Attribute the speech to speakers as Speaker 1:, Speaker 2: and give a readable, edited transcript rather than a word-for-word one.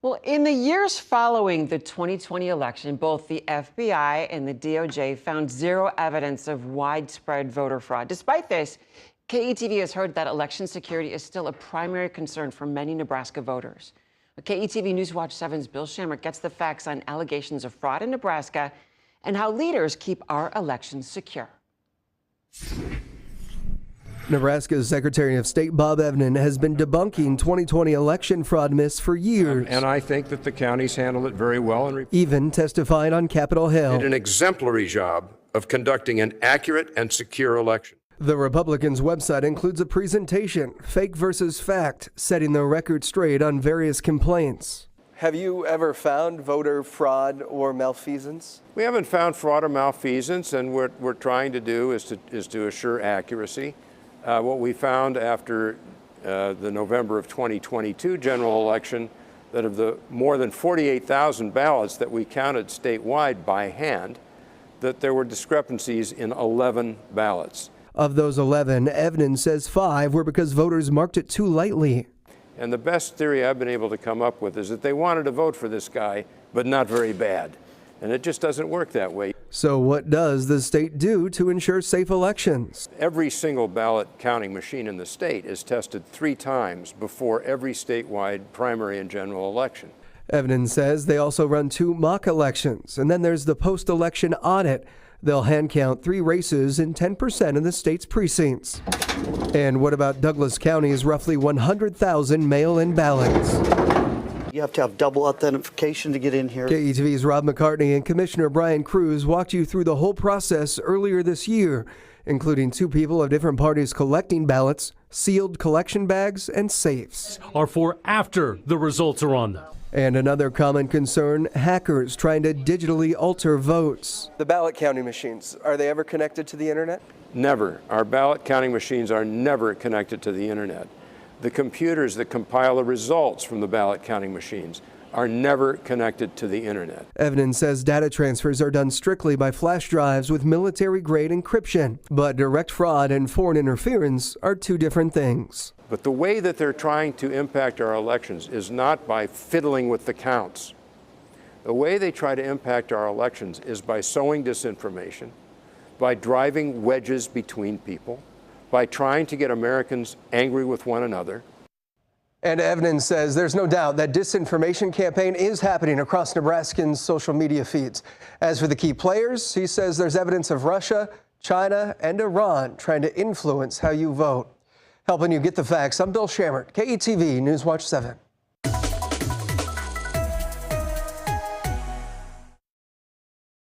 Speaker 1: Well, in the years following the 2020 election, both the FBI and the DOJ found zero evidence of widespread voter fraud. Despite this, KETV has heard that election security is still a primary concern for many Nebraska voters. KETV Newswatch 7's Bill Shamrock gets the facts on allegations of fraud in Nebraska and how leaders keep our elections secure.
Speaker 2: Nebraska's Secretary of State Bob Evnen has been debunking 2020 election fraud myths for years.
Speaker 3: And I think that the counties handled it very well. And
Speaker 2: even testified on Capitol Hill.
Speaker 3: Did an exemplary job of conducting an accurate and secure election.
Speaker 2: The Republicans' website includes a presentation, Fake versus Fact, setting the record straight on various complaints.
Speaker 4: Have you ever found voter fraud or malfeasance?
Speaker 3: We haven't found fraud or malfeasance, and what we're trying to do is to assure accuracy. What we found after the November of 2022 general election, that of the more than 48,000 ballots that we counted statewide by hand, that there were discrepancies in 11 ballots.
Speaker 2: Of those 11, Evnen says 5 were because voters marked it too lightly.
Speaker 3: And the best theory I've been able to come up with is that they wanted to vote for this guy, but not very bad. And it just doesn't work that way.
Speaker 2: So what does the state do to ensure safe elections?
Speaker 3: Every single ballot counting machine in the state is tested 3 times before every statewide primary and general election.
Speaker 2: Evnen says they also run 2 mock elections, and then there's the post-election audit. They'll hand count 3 races in 10% of the state's precincts. And what about Douglas County's roughly 100,000 mail-in ballots?
Speaker 5: You have to have double authentication to get in here.
Speaker 2: KETV's Rob McCartney and Commissioner Brian Cruz walked you through the whole process earlier this year, including 2 people of different parties collecting ballots, sealed collection bags, and safes.
Speaker 6: Are for after the results are on them.
Speaker 2: And another common concern, hackers trying to digitally alter votes.
Speaker 4: The ballot counting machines, are they ever connected to the internet?
Speaker 3: Never. Our ballot counting machines are never connected to the internet. The computers that compile the results from the ballot counting machines are never connected to the internet.
Speaker 2: Evnen says data transfers are done strictly by flash drives with military-grade encryption. But direct fraud and foreign interference are 2 different things.
Speaker 3: But the way that they're trying to impact our elections is not by fiddling with the counts. The way they try to impact our elections is by sowing disinformation, by driving wedges between people, by trying to get Americans angry with one another.
Speaker 2: And Evnen says there's no doubt that disinformation campaign is happening across Nebraskans' social media feeds. As for the key players, he says there's evidence of Russia, China, and Iran trying to influence how you vote. Helping you get the facts, I'm Bill Shamrock, KETV Newswatch 7.